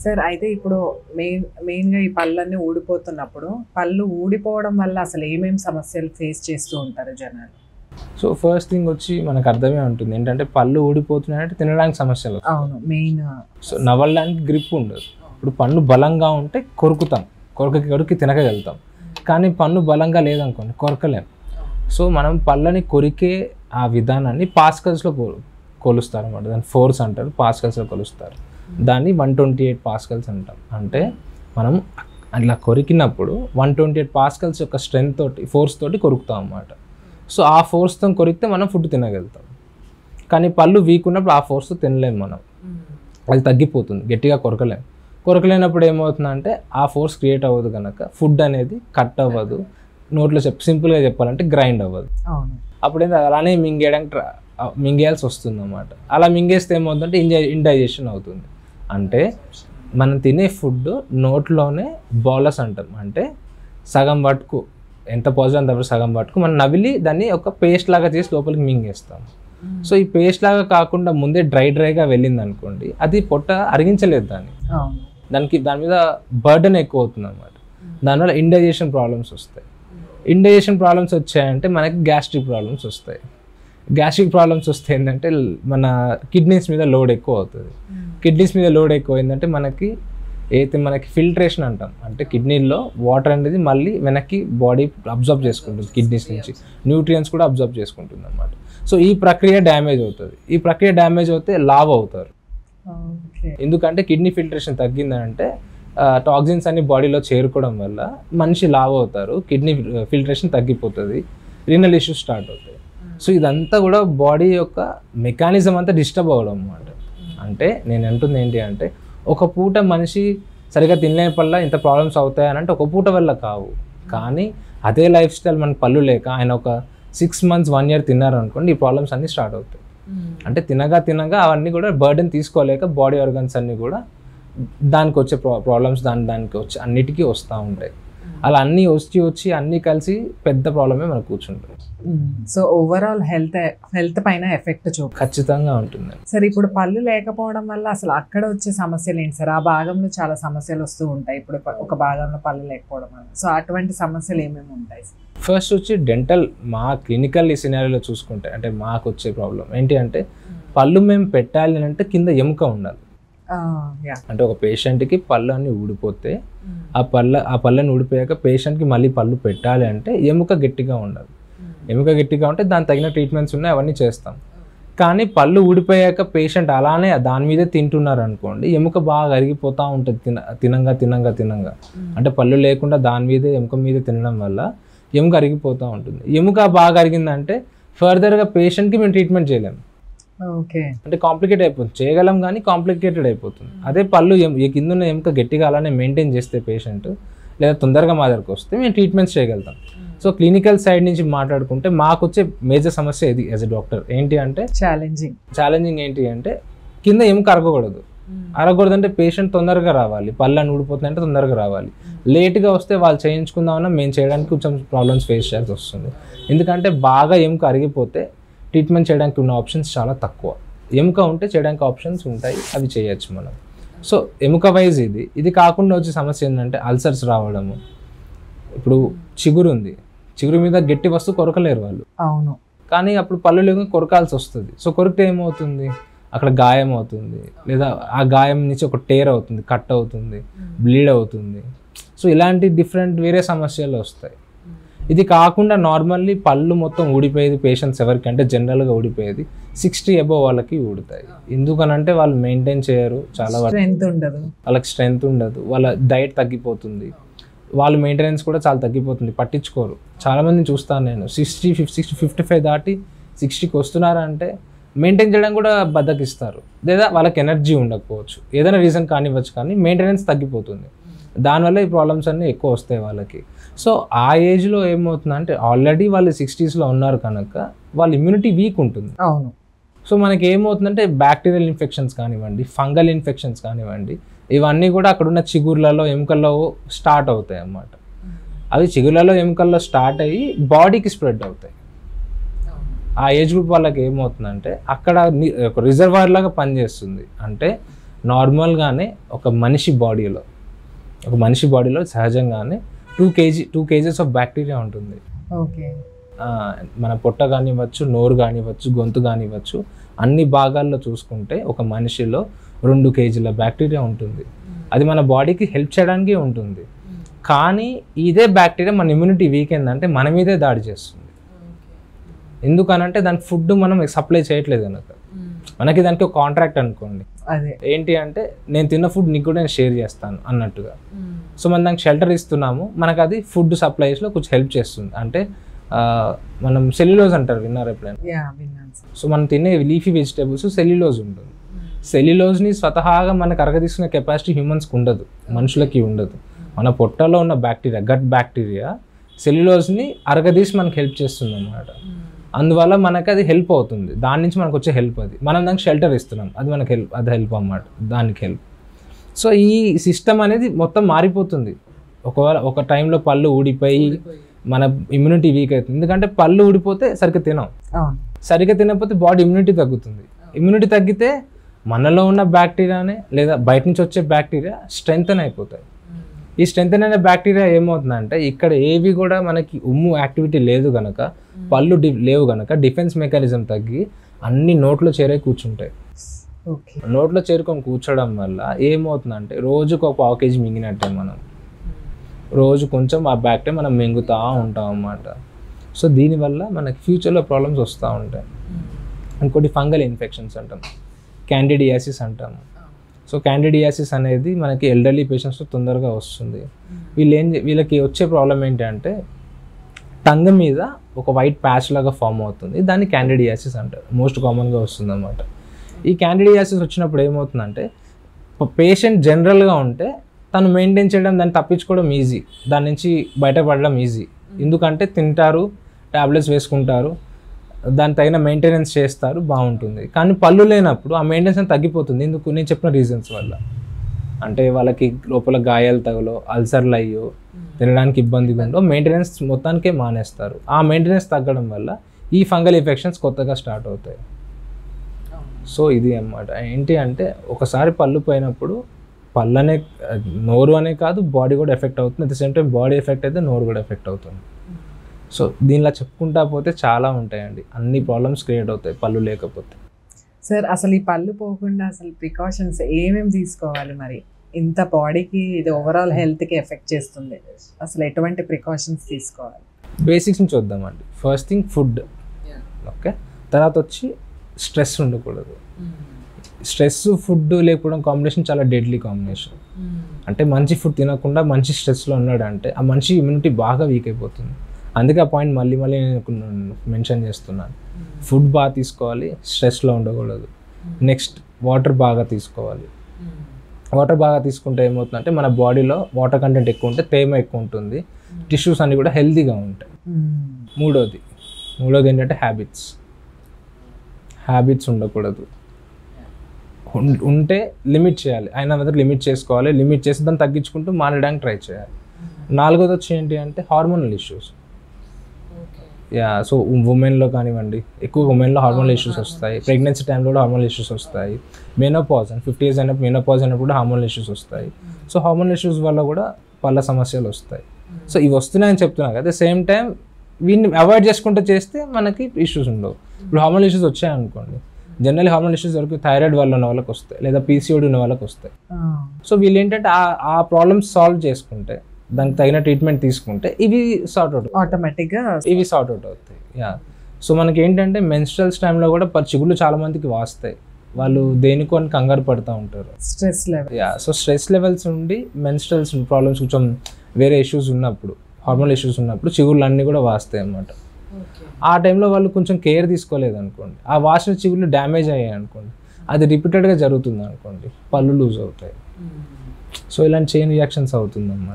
Sir అయితే ఇప్పుడు మెయిన్గా ఈ పళ్ళన్నీ ఊడిపోతున్నప్పుడు పళ్ళు ఊడిపోవడం వల్ల అసలు ఏమేమి సమస్యలు ఫేస్ చేస్తూ ఉంటారు జనాలు? సో ఫస్ట్ థింగ్ వచ్చి మనకు అర్థమే ఉంటుంది ఏంటంటే పళ్ళు ఊడిపోతున్నాయంటే తినడానికి సమస్యలు. అవును, మెయిన్. సో నవ్వడానికి గ్రిప్ ఉండదు. ఇప్పుడు పన్ను బలంగా ఉంటే కొరుకుతాం, కొరికి తినగలుగుతాం. కానీ పన్ను బలంగా లేదనుకోండి కొరకలేం. సో మనం పళ్ళని కొరికే ఆ విధానాన్ని పాస్కల్స్లో కొలుస్తారు అన్నమాట. దాన్ని ఫోర్స్ అంటారు, పాస్కల్స్లో కొలుస్తారు. దాన్ని 128 పాస్కల్స్ అంటాం. అంటే మనం అట్లా కొరికినప్పుడు 128 పాస్కల్స్ యొక్క స్ట్రెంగ్త్ తోటి, ఫోర్స్ తోటి కొరుకుతాం అన్నమాట. సో ఆ ఫోర్స్తో కొరికితే మనం ఫుడ్ తినగలుగుతాం. కానీ పళ్ళు వీక్ ఉన్నప్పుడు ఆ ఫోర్స్తో తినలేము మనం, అది తగ్గిపోతుంది, గట్టిగా కొరకలేనప్పుడు ఏమవుతుందంటే ఆ ఫోర్స్ క్రియేట్ అవ్వదు కనుక ఫుడ్ అనేది కట్ అవ్వదు, నోట్లో సింపుల్గా చెప్పాలంటే గ్రైండ్ అవ్వదు. అప్పుడు ఏంటంటే అలానే మింగేయాల్సి వస్తుంది అన్నమాట. అలా మింగేస్తే ఏమవుతుందంటే ఇండైజెషన్ అవుతుంది. అంటే మనం తినే ఫుడ్ నోట్లోనే బాలస్ అంటాం. అంటే సగం పట్టుకు, ఎంత పాజిటివ్ అంత సగం పట్టుకు మనం నవిలి దాన్ని ఒక పేస్ట్ లాగా చేసి లోపలికి మింగేస్తాం. సో ఈ పేస్ట్ లాగా కాకుండా ముందే డ్రైగా వెళ్ళింది అనుకోండి, అది పొట్ట అరిగించలేదు దాని మీద బర్డెన్ ఎక్కువ అవుతుంది అన్నమాట. దానివల్ల ఇండైజెషన్ ప్రాబ్లమ్స్ వస్తాయి. ఇండైజెషన్ ప్రాబ్లమ్స్ వచ్చాయంటే మనకి గ్యాస్ట్రిక్ ప్రాబ్లమ్స్ వస్తాయి. గ్యాస్ట్రిక్ ప్రాబ్లమ్స్ వస్తే ఏంటంటే మన కిడ్నీస్ మీద లోడ్ ఎక్కువ అవుతుంది. కిడ్నీస్ మీద లోడ్ ఎక్కువ అయిందంటే మనకి ఫిల్ట్రేషన్ అంటాం. అంటే కిడ్నీలో వాటర్ అనేది మళ్ళీ వెనక్కి బాడీ అబ్జర్వ్ చేసుకుంటుంది, కిడ్నీస్ నుంచి న్యూట్రియంట్స్ కూడా అబ్జర్వ్ చేసుకుంటుంది అన్నమాట. సో ఈ ప్రక్రియ డ్యామేజ్ అవుతుంది. ఈ ప్రక్రియ డ్యామేజ్ అవుతే లావ్ అవుతారు. ఎందుకంటే కిడ్నీ ఫిల్ట్రేషన్ తగ్గిందంటే టాక్సిన్స్ అన్ని బాడీలో చేరుకోవడం వల్ల మనిషి లావ్ అవుతారు, కిడ్నీ ఫిల్ట్రేషన్ తగ్గిపోతుంది, రీనల్ ఇష్యూస్ స్టార్ట్ అవుతాయి. సో ఇదంతా కూడా బాడీ యొక్క మెకానిజం అంతా డిస్టర్బ్ అవ్వడం అన్నమాట. అంటే నేను అంటుంది ఏంటి అంటే ఒక పూట మనిషి సరిగా తినలేపల్లా ఇంత ప్రాబ్లమ్స్ అవుతాయని అంటే ఒక పూట వల్ల కావు. కానీ అదే లైఫ్ స్టైల్ మన పళ్ళు లేక ఆయన ఒక 6 months 1 year తిన్నారు అనుకోండి, ఈ ప్రాబ్లమ్స్ అన్నీ స్టార్ట్ అవుతాయి. అంటే తినగా అవన్నీ కూడా బర్డెన్ తీసుకోలేక బాడీ ఆర్గన్స్ అన్నీ కూడా దానికి వచ్చే ప్రాబ్లమ్స్ దానికి వచ్చి అన్నిటికీ వస్తూ ఉంటాయి. అలా అన్నీ వచ్చి అన్నీ కలిసి పెద్ద ప్రాబ్లమే మనకు కూర్చుంటుంది. సో ఓవరాల్ హెల్త్ పైన ఎఫెక్ట్ ఖచ్చితంగా ఉంటుంది. సార్ ఇప్పుడు పళ్ళు లేకపోవడం వల్ల అసలు అక్కడ వచ్చే సమస్యలు ఏంటి సార్? ఆ భాగంలో చాలా సమస్యలు వస్తూ ఉంటాయి ఇప్పుడు ఒక భాగంలో పళ్ళు లేకపోవడం వల్ల. సో అటువంటి సమస్యలు ఏమేమి ఉంటాయి? ఫస్ట్ వచ్చి డెంటల్, మా క్లినికల్ సినారియోలో చూసుకుంటే అంటే మాకు వచ్చే ప్రాబ్లం ఏంటి అంటే పళ్ళు మేము పెట్టాలి అంటే కింద ఎముక ఉండాలి. అంటే ఒక పేషెంట్కి పళ్ళు అన్ని ఊడిపోతే ఆ పళ్ళని ఊడిపోయాక పేషెంట్కి మళ్ళీ పళ్ళు పెట్టాలి అంటే ఎముక గట్టిగా ఉండాలి. ఎముక గట్టిగా ఉంటే దానికి తగిన ట్రీట్మెంట్స్ ఉన్నాయి, అవన్నీ చేస్తాం. కానీ పళ్ళు ఊడిపోయాక పేషెంట్ అలానే దాని మీదే తింటున్నారు అనుకోండి, ఎముక బాగా అరిగిపోతూ ఉంటుంది తినంగా. అంటే పళ్ళు లేకుండా దాని మీదే ఎముక మీదే తినడం వల్ల ఎముక అరిగిపోతూ ఉంటుంది. ఎముక బాగా అరిగిందంటే ఫర్దర్గా పేషెంట్కి మేము ట్రీట్మెంట్ చేయలేము. అంటే కాంప్లికేట్ అయిపోతుంది, చేయగలం కానీ కాంప్లికేటెడ్ అయిపోతుంది. అదే పళ్ళు కింద ఉన్న ఎముక గట్టిగా అలానే మెయింటైన్ చేస్తే పేషెంట్ లేదా తొందరగా మా దగ్గరకు వస్తే మేము ట్రీట్మెంట్స్ చేయగలుగుతాం. సో క్లినికల్ సైడ్ నుంచి మాట్లాడుకుంటే మాకు వచ్చే మేజర్ సమస్య ఇది యాజ్ ఎ డాక్టర్. ఏంటి అంటే ఛాలెంజింగ్ ఏంటి అంటే కింద ఎముక అరగకూడదంటే పేషెంట్ తొందరగా రావాలి, పళ్ళని ఊడిపోతుందంటే తొందరగా రావాలి. లేట్గా వస్తే వాళ్ళు చేయించుకుందామన్నా మేము చేయడానికి కొంచెం ప్రాబ్లమ్స్ ఫేస్ చేయాల్సి వస్తుంది. ఎందుకంటే బాగా ఎముక అరిగిపోతే ట్రీట్మెంట్ చేయడానికి ఉన్న ఆప్షన్స్ చాలా తక్కువ. ఎముక ఉంటే చేయడానికి ఆప్షన్స్ ఉంటాయి, అవి చేయొచ్చు మనం. సో ఎముక వైజ్ ఇది కాకుండా వచ్చే సమస్య ఏంటంటే అల్సర్స్ రావడము. ఇప్పుడు చిగురు ఉంది, చిగురు మీద గట్టి వస్తువు కొరకలేరు వాళ్ళు. అవును. కానీ అప్పుడు పళ్ళు లేకుండా కొరకాల్సి వస్తుంది. సో కొరికితే ఏమవుతుంది, అక్కడ గాయం అవుతుంది, లేదా ఆ గాయం నుంచి ఒక టేర్ అవుతుంది, కట్ అవుతుంది, బ్లీడ్ అవుతుంది. సో ఇలాంటి వేరే సమస్యలు వస్తాయి. ఇది కాకుండా నార్మల్లీ పళ్ళు మొత్తం ఊడిపోయేది పేషెంట్స్ ఎవరికంటే జనరల్గా ఊడిపోయేది 60 above వాళ్ళకి ఊడుతాయి. ఎందుకనంటే వాళ్ళు మెయింటైన్ చేయరు, చాలా వాళ్ళకి స్ట్రెంగ్త్ ఉండదు, వాళ్ళ డైట్ తగ్గిపోతుంది, వాళ్ళ మెయింటెనెన్స్ కూడా చాలా తగ్గిపోతుంది, పట్టించుకోరు. చాలామందిని చూస్తాను నేను 55 దాటి 60కి వస్తున్నారంటే మెయింటైన్ చేయడం కూడా బద్దకిస్తారు, లేదా వాళ్ళకి ఎనర్జీ ఉండకపోవచ్చు, ఏదైనా రీజన్ కానివ్వచ్చు, కానీ మెయింటెనెన్స్ తగ్గిపోతుంది. దానివల్ల ఈ ప్రాబ్లమ్స్ అన్నీ ఎక్కువ వస్తాయి వాళ్ళకి. సో ఆ ఏజ్లో ఏమవుతుందంటే ఆల్రెడీ వాళ్ళు 60sలో ఉన్నారు కనుక వాళ్ళ ఇమ్యూనిటీ వీక్ ఉంటుంది. అవును. సో మనకి ఏమవుతుందంటే బ్యాక్టీరియల్ ఇన్ఫెక్షన్స్ కానివ్వండి, ఫంగల్ ఇన్ఫెక్షన్స్ కానివ్వండి, ఇవన్నీ కూడా అక్కడున్న చిగుర్లలో ఎముకల్లో స్టార్ట్ అవుతాయి అన్నమాట. అవి చిగుర్లలో ఎముకల్లో స్టార్ట్ అయ్యి బాడీకి స్ప్రెడ్ అవుతాయి. ఆ ఏజ్ గ్రూప్ వాళ్ళకి ఏమవుతుందంటే అక్కడ ఒక రిజర్వాయర్ లాగా పనిచేస్తుంది. అంటే నార్మల్గానే ఒక మనిషి బాడీలో సహజంగానే 2 kgs ఆఫ్ బ్యాక్టీరియా ఉంటుంది. ఓకే. మన పొట్ట కానివ్వచ్చు, నోరు కానివ్వచ్చు, గొంతు కానివ్వచ్చు, అన్ని భాగాల్లో చూసుకుంటే ఒక మనిషిలో 2 kgల బ్యాక్టీరియా ఉంటుంది. అది మన బాడీకి హెల్ప్ చేయడానికి ఉంటుంది. కానీ ఇదే బ్యాక్టీరియా మన ఇమ్యూనిటీ వీక్ ఏంటంటే మన మీదే దాడి చేస్తుంది. ఎందుకనంటే దాని ఫుడ్ మనం సప్లై చేయట్లేదు కనుక. మనకి దానికి ఒక కాంట్రాక్ట్ అనుకోండి, అదే ఏంటి అంటే నేను తిన్న ఫుడ్ నీకు కూడా నేను షేర్ చేస్తాను అన్నట్టుగా. సో మనం దానికి షెల్టర్ ఇస్తున్నాము, మనకు అది ఫుడ్ సప్లైస్లో కొంచెం హెల్ప్ చేస్తుంది. అంటే మనం సెల్యులోజ్ అంటారు, విన్నారు ఎప్పుడైనా? సో మనం తినే లీఫీ వెజిటేబుల్స్ సెల్యులోజ్ ఉంటుంది. సెల్యులోజ్ని స్వతహాగా మనకు అరగదీసుకునే కెపాసిటీ హ్యూమన్స్కి ఉండదు, మనుషులకి ఉండదు. మన పొట్టలో ఉన్న బ్యాక్టీరియా, గట్ బ్యాక్టీరియా సెల్యులోజ్ని అరగదీసి మనకు హెల్ప్ చేస్తుంది అన్నమాట. అందువల్ల మనకి అది హెల్ప్ అవుతుంది, దాని నుంచి మనకు వచ్చే హెల్ప్ అది. మనం దానికి షెల్టర్ ఇస్తున్నాం, అది మనకు హెల్ప్ అన్నమాట, దానికి హెల్ప్. సో ఈ సిస్టమ్ అనేది మొత్తం మారిపోతుంది. ఒకవేళ ఒక టైంలో పళ్ళు ఊడిపోయి మన ఇమ్యూనిటీ వీక్ అవుతుంది. ఎందుకంటే పళ్ళు ఊడిపోతే సరిగ్గా తినాం, సరిగ్గా తినకపోతే బాడీ ఇమ్యూనిటీ తగ్గుతుంది. ఇమ్యూనిటీ తగ్గితే మనలో ఉన్న బ్యాక్టీరియానే లేదా బయట నుంచి వచ్చే బ్యాక్టీరియా స్ట్రెంగ్తన్ అయిపోతాయి. ఈ స్ట్రెంగ్తన్ అయిన బ్యాక్టీరియా ఏమవుతుందంటే ఇక్కడ ఏవి కూడా మనకి ఉమ్ము యాక్టివిటీ లేదు కనుక, పళ్ళు లేవు కనుక డిఫెన్స్ మెకానిజం తగ్గి అన్ని నోట్లో చేరే కూర్చుంటాయి. నోట్లో చేరుకొని కూర్చోవడం వల్ల ఏమవుతుందంటే రోజుకు ఒక 1/2 kg మింగినట్టే మనం రోజు కొంచెం ఆ బ్యాక్టీరియా మనం మింగుతూ ఉంటాం అన్నమాట. సో దీనివల్ల మనకి ఫ్యూచర్లో ప్రాబ్లమ్స్ వస్తూ ఉంటాయి. ఇంకోటి ఫంగల్ ఇన్ఫెక్షన్స్ అంటాం, క్యాండిడియాసిస్ అంటాము. సో క్యాండిడియాసిస్ అనేది మనకి ఎల్డర్లీ పేషెంట్స్లో తొందరగా వస్తుంది. వీళ్ళకి వచ్చే ప్రాబ్లం ఏంటంటే టంగ్ మీద ఒక వైట్ ప్యాచ్ లాగా ఫామ్ అవుతుంది, దాన్ని క్యాండిడియాసిస్ అంటారు, మోస్ట్ కామన్గా వస్తుంది అన్నమాట. ఈ క్యాండిడియాసిస్ వచ్చినప్పుడు ఏమవుతుందంటే పేషెంట్ జనరల్గా ఉంటే తను మెయింటైన్ చేయడం, దాన్ని తప్పించుకోవడం ఈజీ, దాని నుంచి బయటపడడం ఈజీ. ఎందుకంటే తింటారు, ట్యాబ్లెట్స్ వేసుకుంటారు, దాని తగిన మెయింటెనెన్స్ చేస్తారు, బాగుంటుంది. కానీ పళ్ళు లేనప్పుడు ఆ మెయింటెనెన్స్ తగ్గిపోతుంది. ఎందుకు? నేను చెప్పిన రీజన్స్ వల్ల. అంటే వాళ్ళకి లోపల గాయాలు తగలో, అల్సర్లు అయ్యో, తినడానికి ఇబ్బందిగా ఉండో మెయింటెనెన్స్ మొత్తానికే మానేస్తారు. ఆ మెయింటెనెన్స్ తగ్గడం వల్ల ఈ ఫంగల్ ఇన్ఫెక్షన్స్ కొత్తగా స్టార్ట్ అవుతాయి. సో ఇది అన్నమాట. ఏంటి అంటే ఒకసారి పళ్ళు పోయినప్పుడు పళ్ళనే, నోరు అనే కాదు, బాడీ కూడా ఎఫెక్ట్ అవుతుంది. At the same time body effect అయితే నోరు కూడా ఎఫెక్ట్ అవుతుంది. సో దీనిలా చెప్పుకుంటా పోతే చాలా ఉంటాయండి, అన్ని ప్రాబ్లమ్స్ క్రియేట్ అవుతాయి పళ్ళు లేకపోతే. సార్ అసలు ఈ పళ్ళు పోకుండా అసలు ప్రికాషన్స్ ఏమేమి తీసుకోవాలి? మరి ఇంత బాడీకి ఇది ఓవరాల్ హెల్త్కి ఎఫెక్ట్ చేస్తుంది, అసలు ఎటువంటి ప్రికాషన్స్ తీసుకోవాలి? బేసిక్స్ నుంచి వద్దామండి. First thing food, okay. తర్వాత వచ్చి స్ట్రెస్ ఉండకూడదు. స్ట్రెస్ ఫుడ్ లేకపోవడం కాంబినేషన్ చాలా డెడ్లీ కాంబినేషన్. అంటే మంచి ఫుడ్ తినకుండా మంచి స్ట్రెస్లో ఉన్నాడంటే ఆ మనిషి ఇమ్యూనిటీ బాగా వీక్ అయిపోతుంది. అందుకే ఆ పాయింట్ మళ్ళీ నేను మెన్షన్ చేస్తున్నాను. ఫుడ్ బాగా తీసుకోవాలి, స్ట్రెస్లో ఉండకూడదు. నెక్స్ట్ వాటర్ బాగా తీసుకోవాలి. వాటర్ బాగా తీసుకుంటే ఏమవుతుందంటే మన బాడీలో వాటర్ కంటెంట్ ఎక్కువ ఉంటే తేమ ఎక్కువ ఉంటుంది, టిష్యూస్ అన్నీ కూడా హెల్తీగా ఉంటాయి. మూడోది ఏంటంటే హ్యాబిట్స్ ఉండకూడదు. ఉంటే లిమిట్ చేయాలి, అయినా దగ్గర లిమిట్ చేసుకోవాలి. లిమిట్ చేసి దాన్ని తగ్గించుకుంటూ మానేయడానికి ట్రై చేయాలి. నాలుగోది వచ్చి ఏంటి అంటే హార్మోనల్ ఇష్యూస్. సో ఉమెన్లో కానివ్వండి, ఎక్కువ ఉమెన్లో హార్మోనల్ ఇష్యూస్ వస్తాయి. ప్రెగ్నెన్సీ టైంలో కూడా హార్మోనల్ ఇష్యూస్ వస్తాయి. మెనోపాజ్ అండ్ 50 years అయినప్పుడు మెనోపాజ్ అయినప్పుడు కూడా హార్మోనల్ ఇష్యూస్ వస్తాయి. సో హార్మోనల్ ఇష్యూస్ వల్ల కూడా పళ్ళ సమస్యలు వస్తాయి. సో ఇవి వస్తున్నాయని చెప్తున్నాను. అట్ ద సేమ్ టైం వీటిని అవాయిడ్ చేసుకుంటూ చేస్తే మనకి ఇష్యూస్ ఉండవు. ఇప్పుడు హార్మోనల్ ఇష్యూస్ వచ్చాయనుకోండి, జనరల్లీ హార్మోనల్ ఇష్యూస్ వరకు థైరాయిడ్ వల్ల ఉన్న వాళ్ళకి వస్తాయి, లేదా పీసీఓడి ఉన్న వాళ్ళకి వస్తాయి. సో వీళ్ళు ఏంటంటే ఆ ప్రాబ్లమ్స్ సాల్వ్ చేసుకుంటే, దానికి తగిన ట్రీట్మెంట్ తీసుకుంటే ఇవి సార్ట్ అవుట్ ఆటోమేటిక్గా సార్ట్ అవుట్ అవుతాయి. సో మనకి ఏంటంటే మెన్స్ట్రల్స్ టైంలో కూడా చిగుళ్ళు చాలా మందికి వాస్తాయి. వాళ్ళు దేనికొని కంగారు పడుతూ ఉంటారు, stress level. So stress levels ఉండి మెన్స్ట్రల్స్ ప్రాబ్లమ్స్ కొంచెం వేరే ఇష్యూస్ ఉన్నప్పుడు, హార్మోనల్ ఇష్యూస్ ఉన్నప్పుడు చిగుళ్ళు అన్నీ కూడా వాస్తాయి అన్నమాట. ఆ టైంలో వాళ్ళు కొంచెం కేర్ తీసుకోలేదు అనుకోండి, ఆ వాసిన చిగుళ్ళు డ్యామేజ్ అయ్యాయి అనుకోండి, అది రిపీటెడ్గా జరుగుతుంది అనుకోండి, పళ్ళు లూజ్ అవుతాయి. సో ఇలాంటి చైన్ రియాక్షన్స్ అవుతుంది అన్నమాట.